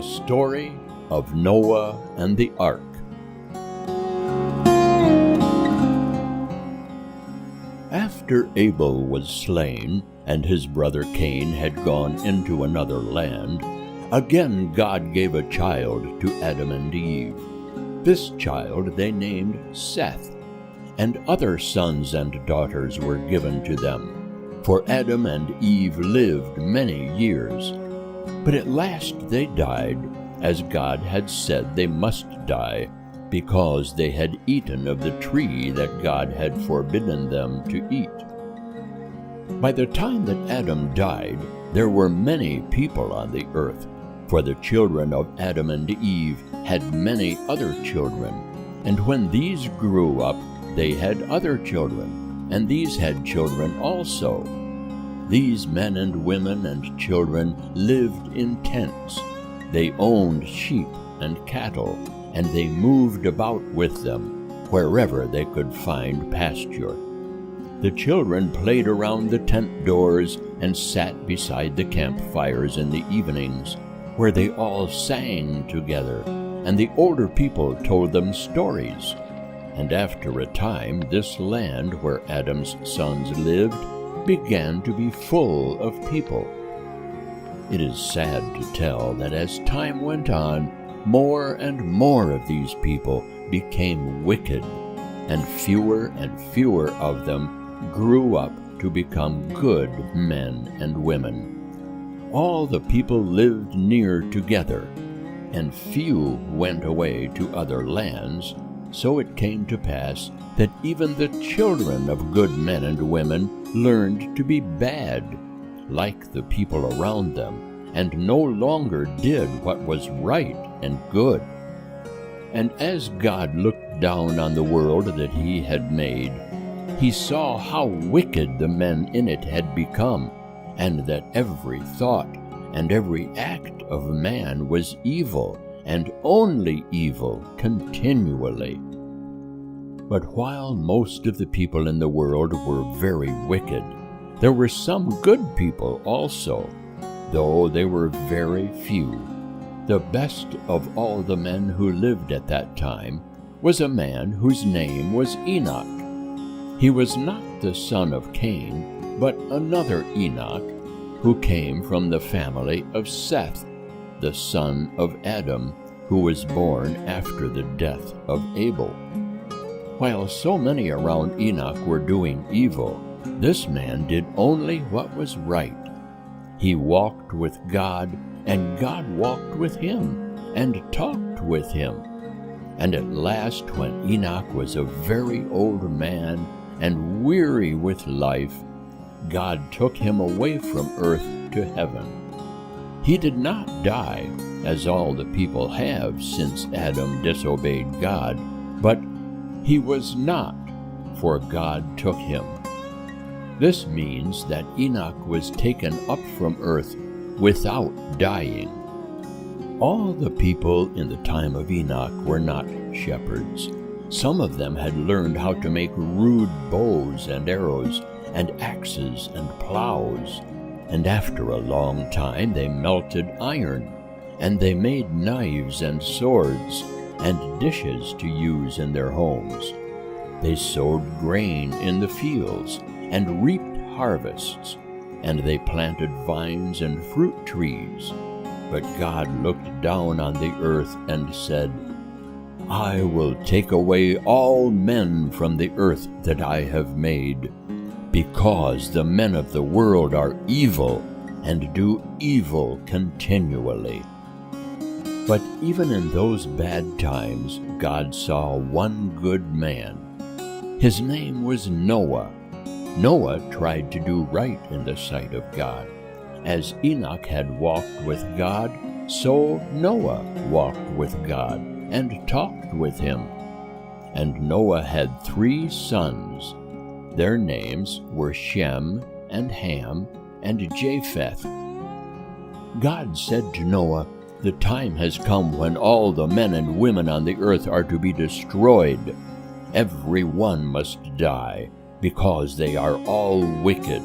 story of Noah and the ark. After Abel was slain, and his brother Cain had gone into another land, again God gave a child to Adam and Eve. This child they named Seth, and other sons and daughters were given to them, for Adam and Eve lived many years. But at last they died, as God had said they must die, because they had eaten of the tree that God had forbidden them to eat. By the time that Adam died, there were many people on the earth, for the children of Adam and Eve had many other children, and when these grew up, they had other children, and these had children also. These men and women and children lived in tents. They owned sheep and cattle, and they moved about with them, wherever they could find pasture. The children played around the tent doors and sat beside the campfires in the evenings, where they all sang together, and the older people told them stories. And after a time, this land where Adam's sons lived began to be full of people. It is sad to tell that as time went on, more and more of these people became wicked, and fewer of them grew up to become good men and women. All the people lived near together, and few went away to other lands, so it came to pass that even the children of good men and women learned to be bad, like the people around them, and no longer did what was right and good. And as God looked down on the world that he had made, he saw how wicked the men in it had become, and that every thought and every act of man was evil, and only evil continually. But while most of the people in the world were very wicked, there were some good people also, though they were very few. The best of all the men who lived at that time was a man whose name was Enoch. He was not the son of Cain, but another Enoch, who came from the family of Seth, the son of Adam, who was born after the death of Abel. While so many around Enoch were doing evil, this man did only what was right. He walked with God, and God walked with him, and talked with him. And at last, when Enoch was a very old man, and weary with life, God took him away from earth to heaven. He did not die, as all the people have since Adam disobeyed God, but he was not, for God took him. This means that Enoch was taken up from earth without dying. All the people in the time of Enoch were not shepherds. Some of them had learned how to make rude bows and arrows, and axes and plows, and after a long time they melted iron, and they made knives and swords, and dishes to use in their homes. They sowed grain in the fields, and reaped harvests, and they planted vines and fruit trees. But God looked down on the earth and said, I will take away all men from the earth that I have made, because the men of the world are evil, and do evil continually. But even in those bad times, God saw one good man. His name was Noah. Noah tried to do right in the sight of God. As Enoch had walked with God, so Noah walked with God, and talked with him. And Noah had 3 sons. Their names were Shem, and Ham, and Japheth. God said to Noah, the time has come when all the men and women on the earth are to be destroyed. Every one must die, because they are all wicked.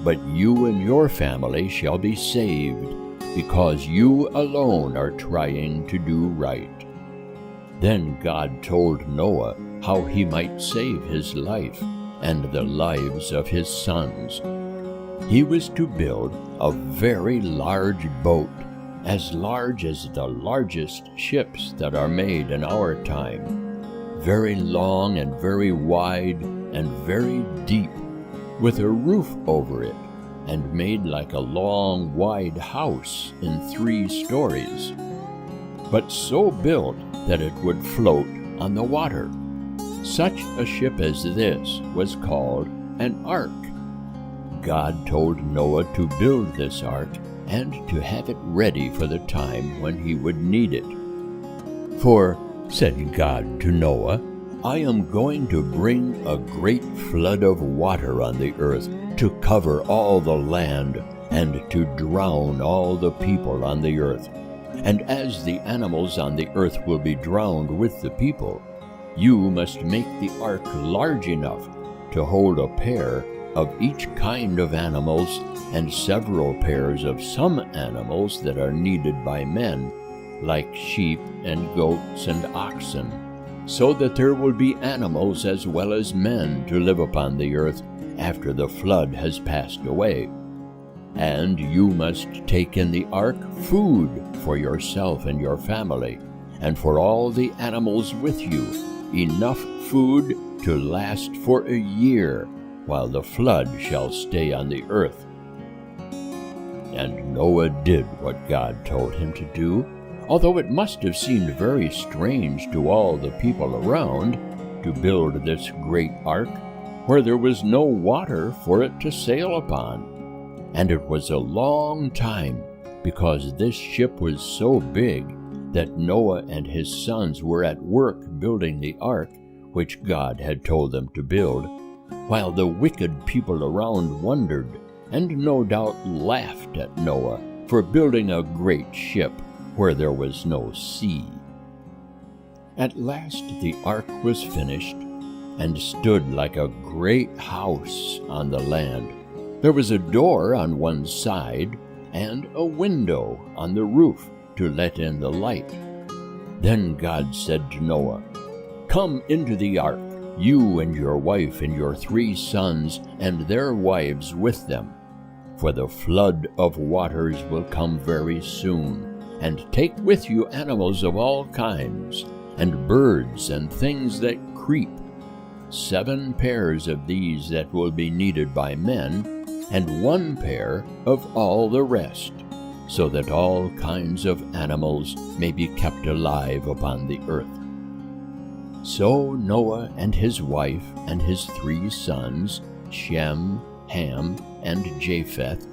But you and your family shall be saved, because you alone are trying to do right." Then God told Noah how he might save his life and the lives of his sons. He was to build a very large boat, as large as the largest ships that are made in our time, very long and very wide and very deep, with a roof over it, and made like a long, wide house in 3 stories, but so built that it would float on the water. Such a ship as this was called an ark. God told Noah to build this ark and to have it ready for the time when he would need it. "For," said God to Noah, "I am going to bring a great flood of water on the earth to cover all the land and to drown all the people on the earth. And as the animals on the earth will be drowned with the people, you must make the ark large enough to hold a pair of each kind of animals and several pairs of some animals that are needed by men, like sheep and goats and oxen, so that there will be animals as well as men to live upon the earth after the flood has passed away. And you must take in the ark food for yourself and your family, and for all the animals with you, enough food to last for a year, while the flood shall stay on the earth." And Noah did what God told him to do, although it must have seemed very strange to all the people around to build this great ark where there was no water for it to sail upon. And it was a long time, because this ship was so big that Noah and his sons were at work building the ark which God had told them to build, while the wicked people around wondered, and no doubt laughed at Noah for building a great ship where there was no sea. At last the ark was finished, and stood like a great house on the land. There was a door on one side, and a window on the roof to let in the light. Then God said to Noah, "Come into the ark, you and your wife and your 3 sons and their wives with them, for the flood of waters will come very soon, and take with you animals of all kinds, and birds and things that creep, 7 pairs of these that will be needed by men, and 1 pair of all the rest, so that all kinds of animals may be kept alive upon the earth." So Noah and his wife and his 3 sons, Shem, Ham, and Japheth,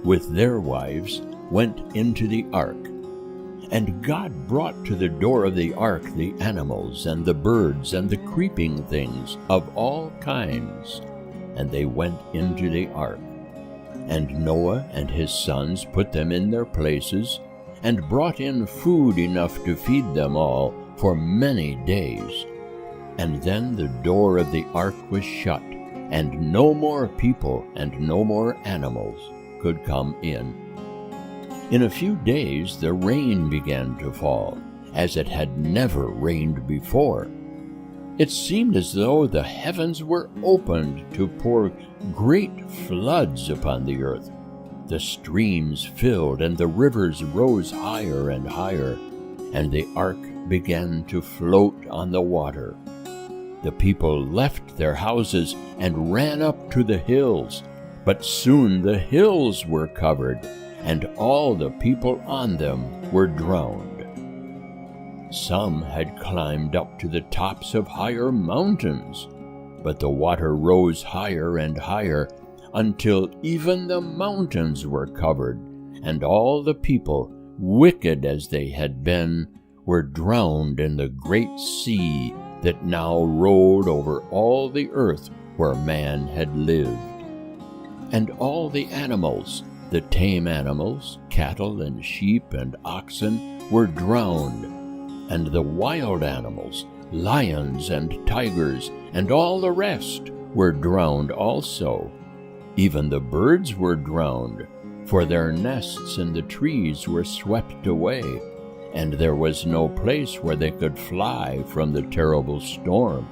with their wives, went into the ark. And God brought to the door of the ark the animals and the birds and the creeping things of all kinds, and they went into the ark. And Noah and his sons put them in their places, and brought in food enough to feed them all for many days. And then the door of the ark was shut, and no more people and no more animals could come in. In a few days the rain began to fall, as it had never rained before. It seemed as though the heavens were opened to pour great floods upon the earth. The streams filled, and the rivers rose higher and higher, and the ark began to float on the water. The people left their houses and ran up to the hills, but soon the hills were covered, and all the people on them were drowned. Some had climbed up to the tops of higher mountains, but the water rose higher and higher until even the mountains were covered, and all the people, wicked as they had been, were drowned in the great sea that now rolled over all the earth where man had lived. And all the animals, the tame animals, cattle and sheep and oxen, were drowned, and the wild animals, lions and tigers, and all the rest were drowned also. Even the birds were drowned, for their nests in the trees were swept away, and there was no place where they could fly from the terrible storm.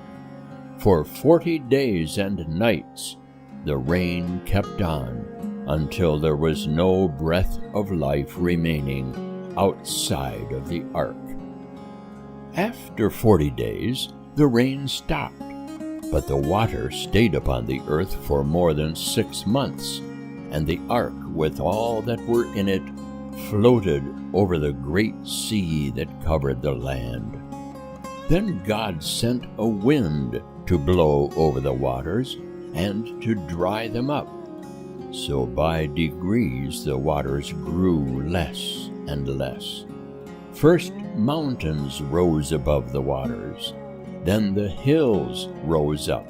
For 40 days and nights the rain kept on, until there was no breath of life remaining outside of the ark. After 40 days the rain stopped, but the water stayed upon the earth for more than 6 months, and the ark with all that were in it floated over the great sea that covered the land. Then God sent a wind to blow over the waters and to dry them up. So by degrees the waters grew less and less. First mountains rose above the waters, then the hills rose up,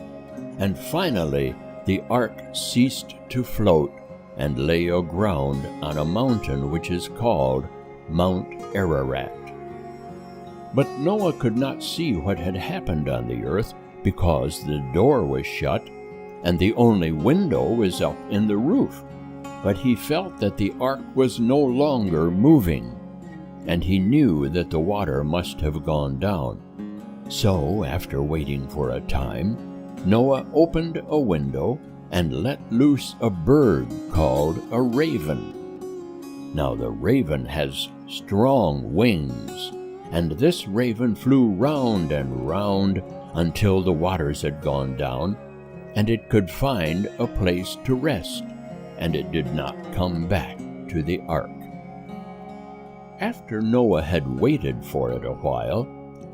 and finally the ark ceased to float and lay aground on a mountain which is called Mount Ararat. But Noah could not see what had happened on the earth, because the door was shut, and the only window was up in the roof. But he felt that the ark was no longer moving, and he knew that the water must have gone down. So, after waiting for a time, Noah opened a window and let loose a bird called a raven. Now the raven has strong wings, and this raven flew round and round until the waters had gone down, and it could find a place to rest, and it did not come back to the ark. After Noah had waited for it a while,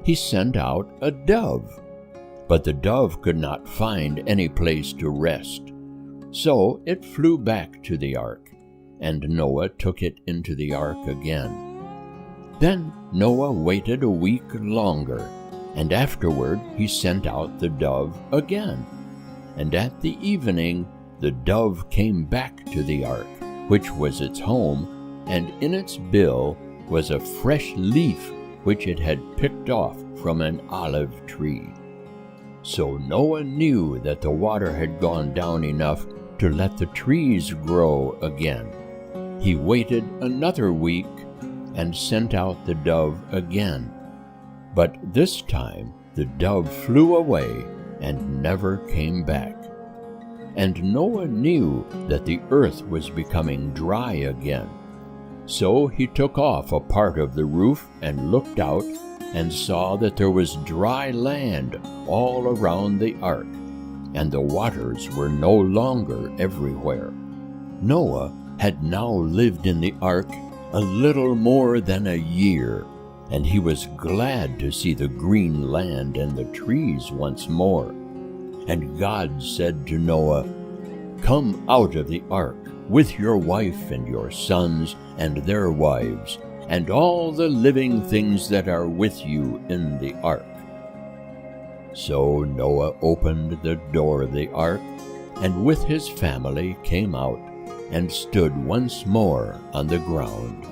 he sent out a dove. But the dove could not find any place to rest. So it flew back to the ark, and Noah took it into the ark again. Then Noah waited a week longer, and afterward he sent out the dove again. And at the evening the dove came back to the ark, which was its home, and in its bill was a fresh leaf which it had picked off from an olive tree. So Noah knew that the water had gone down enough to let the trees grow again. He waited another week and sent out the dove again. But this time the dove flew away and never came back. And Noah knew that the earth was becoming dry again. So he took off a part of the roof and looked out, and saw that there was dry land all around the ark, and the waters were no longer everywhere. Noah had now lived in the ark a little more than a year, and he was glad to see the green land and the trees once more. And God said to Noah, "Come out of the ark with your wife and your sons and their wives, and all the living things that are with you in the ark." So Noah opened the door of the ark, and with his family came out, and stood once more on the ground.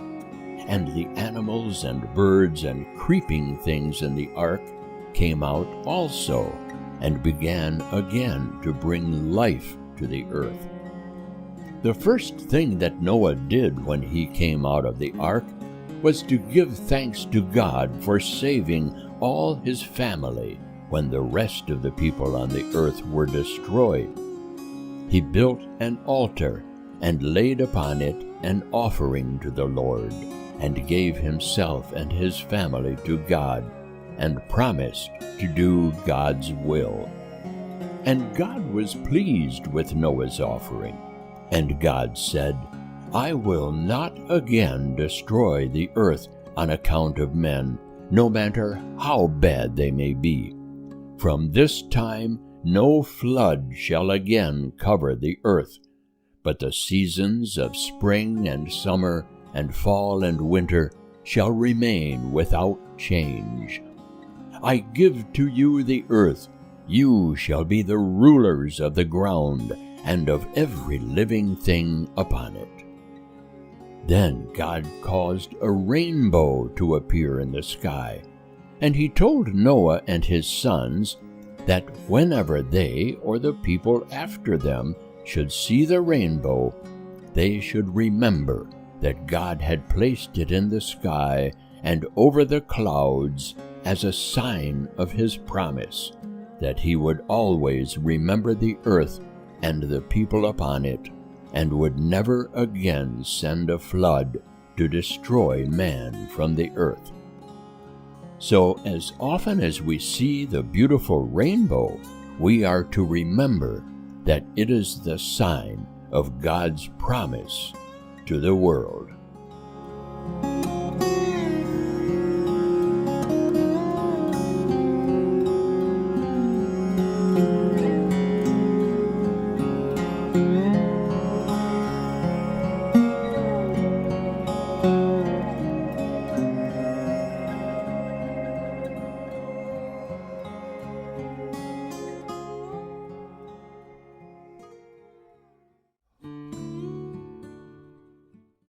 And the animals and birds and creeping things in the ark came out also, and began again to bring life to the earth. The first thing that Noah did when he came out of the ark was to give thanks to God for saving all his family when the rest of the people on the earth were destroyed. He built an altar and laid upon it an offering to the Lord, and gave himself and his family to God, and promised to do God's will. And God was pleased with Noah's offering. And God said, "I will not again destroy the earth on account of men, no matter how bad they may be. From this time no flood shall again cover the earth, but the seasons of spring and summer and fall and winter shall remain without change. I give to you the earth, you shall be the rulers of the ground, and of every living thing upon it." Then God caused a rainbow to appear in the sky, and he told Noah and his sons that whenever they or the people after them should see the rainbow, they should remember that God had placed it in the sky and over the clouds as a sign of his promise, that he would always remember the earth and the people upon it, and would never again send a flood to destroy man from the earth. So as often as we see the beautiful rainbow, we are to remember that it is the sign of God's promise to the world.